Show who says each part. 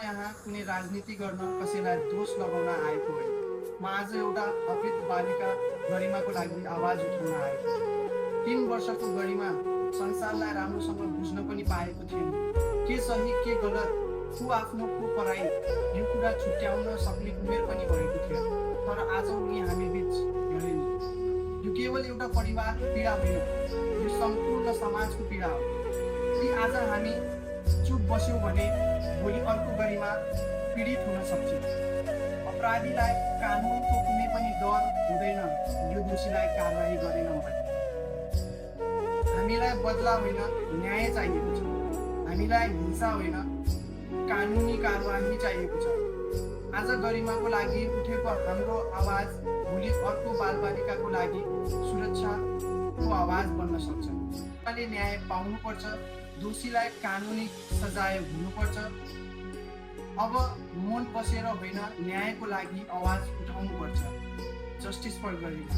Speaker 1: यहाँ कुनै राजनीति गर्न कसैलाई दोष लगाउन आएको होइन। म आज एउटा अवैध बालिका गरिमाको लागि आवाज उठाउन आएको। 3 वर्षको गरिमा संसारलाई राम्रोसँग बुझ्न पनि पाएको थिएन। के सही के गलत, को आफ्नो को पराई, यो कुरा छुट्याउन सक्ने उमेर पनि भएको थियो। तर आज उनी हामी बिच रहेन। यो केवल एउटा परिवारको पीडा होइन, यो सम्पूर्ण समाजको पीडा हो। यदि आज हामी चुप बस्यौँ भने भोलि अर्को गरिमा पीडित हुन सक्छ। अपराधीलाई कानुनको कुनै पनि डर हुँदैन यो दोषीलाई कारवाही गरेन भने। हामीलाई बदला होइन, न्याय चाहिएको छ। हामीलाई हिंसा होइन, कानुनी कारवाही चाहिएको छ। आज गरिमाको लागि उठेको हाम्रो आवाज भोलि अर्को बालबालिकाको लागि सुरक्षाको आवाज बन्न सक्छ। न्याय पाउनुपर्छ, दोषीलाई कानुनी सजाय हुनुपर्छ। अब मौन बसेर होइन, न्यायको लागि आवाज उठाउनुपर्छ। Justice for Garima.